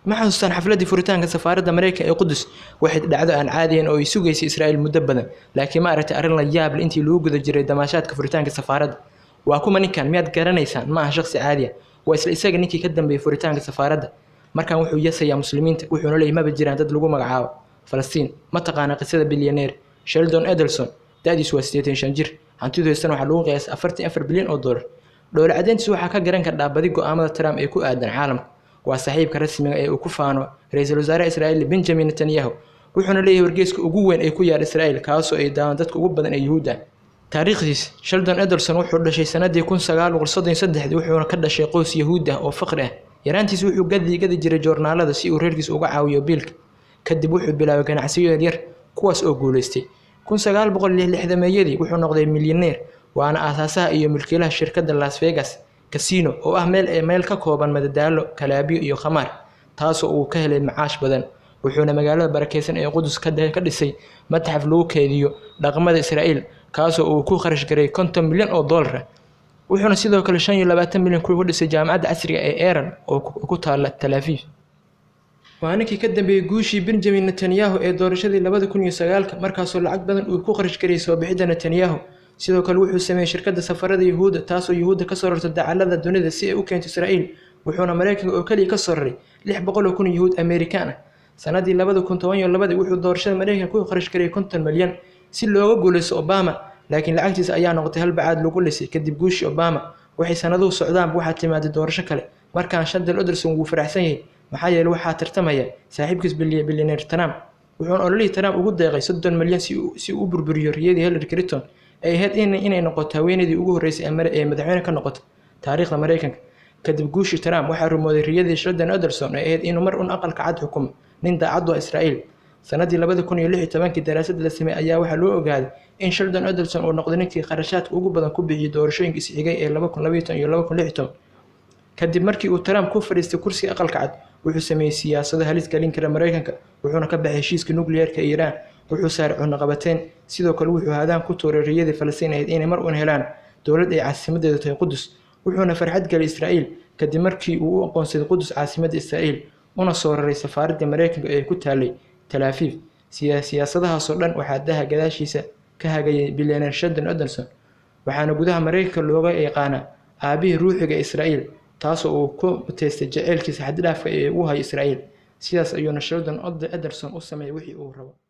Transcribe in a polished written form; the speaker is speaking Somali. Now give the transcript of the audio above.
ma xasuustaan xafladii furitaanka safaaradda Mareykanka ee Qudus waxay dhacdo aan caadiyan oo ay sugaysay Israa'iil muddo badan laakiin ma aragtay arrin la yaab leh intii lagu guda jiray damaashaadka furitaanka safaaradda waa kuma ninkan miyaad garanaysaan ma aha shakhsi caadi ah waa isla isaga ninkii ka dambeeyay furitaanka safaaradda markan wuxuu yasayaa muslimiinta wuxuuna leeyahay maba jiraan dad lagu magacaabo Falastiin ma taqaana qisada bilyaneer Sheldon Adelson da'diisu waa 85 jir hantidu haysana waxa lagu qiyaasay 44 bilyan oo dollar dowlad cadeyntiisu waxa ka garan kardhaa badi go'aamada Trump ee ku aadan caalamka waa saaxiibka rasmiga ee uu ku faano ra'iisul wasaare Israa'iil Benjamin Netanyahu wuxuuna leeyahay wargeyska ugu weyn ee ku yaal Israa'iil kaasoo ay daawan dadka ugu badan ee Yuhuudda taariikhdiis Sheldon Adelson wuxuu dhashay sanadii 1933 wuxuuna ka dhashay qoys Yuhuud ah oo faqri ah yaraantiis wuxuu gadi jiray joornaalada si uu reerkiisa uga caawiyo biilka kadib wuxuu bilaabay ganacsiyo yar kuwaas oo guuleystay 1960 wuxuu noqday milyaneer waana aasaasaha iyo milkiilaha shirkadda Las Vegas casino oo ah meel ka kooban madadaalo kalaabiyo iyo khamaar taasoo uu ka helay macaash badan wuxuuna magaalada barakeysan ee Qudus ka dhisay matxaf lagu keediyo dhaqamada Israa'iil kaasoo uu ku kharash garay 50 milyan oo dollar wuxuuna sidoo kale 25 milyan ku dhisay jaamacadda casriga ee Aaron oo ku taala Tel Aviv waa ninkii ka dambeeyay guushii Benjamin Netanyahu ee doorashadii 2009 markaasoo lacag badan uu ku kharash garay soo bixida Netanyahu sidoo kale wuxuu sameeyay shirkadda safarada Yuhuudda taasoo Yuhuudda ka soo rartay dacallada dunida si ay u keento Israa'iil wuxuuna Mareykanka oo kaliya ka soo raray 600,000 Yuhuud Amerikaan ah sanadii 2012 wuxuu doorashada Mareykanka ku kharash garay 50 milyan si looga guuleysto Obama laakiin lacagtiisa ayaa noqotay hal bacaad lagu lisay kadib guushii Obama waxay sanaduhu socdaan waxa timaaday doorasho kale markaan Sheldon Adelson uu faraxsan yahay maxaa yeelay waxa tartamaya saaxiibkiis bilyaneer Trump wuxuuna ololihii Trump ugu deeqay 30 milyan si uu burburiyo riyadii Hillary Clinton ay ahayd inay noqoto haweeneydii ugu horeysay ee madaxweyne ka noqoto taariikhda Mareykanka kadib guushii Trump waxa rumooday riyadii Sheldon Adelson ay ahayd inuu mar aqalka cad xukumo nin daacad ah Israa'iil sanadii 2016 daraasad la sameeyay ayaa waxa loo ogaaday in Sheldon Adelson uu noqday ninkii qarashaadka ugu badan ku bixiyay doorashooyinkii xigay ee 2012 iyo 2016 kadib markii uu Trump ku fariistay kursiga aqalka cad wuxuu sameeyay siyaasado halis galin kara Mareykanka wuxuuna ka baxay heshiiska nuclear-ka Iran wuxuu saaray cunaqabateyn sidoo kale wuxuu hadaan ku tooray riyadii Falastiin ahayd inay mar uun helaan dowlad ay caasimadeedu tahay Qudus wuxuuna farxad galay Israa'iil kadib markii uu u aqoonsaday Qudus caasimadda Israa'iil una soo raray safaaradda Mareykanka ee ku taalay Tel Aviv siyaasadahaas oo dhan waxaa daha gadaashiisa ka hagayay bilyaneer Sheldon Adelson waxaana gudaha Mareykanka looga yaqaanaa aabihii ruuxiga Israa'iil taasoo uu ku teestay jaceylkiisa xad dhaafka ee uu hayo Israa'iil sidaas ayuuna Sheldon Adelson u sameeyay wixii uu rabo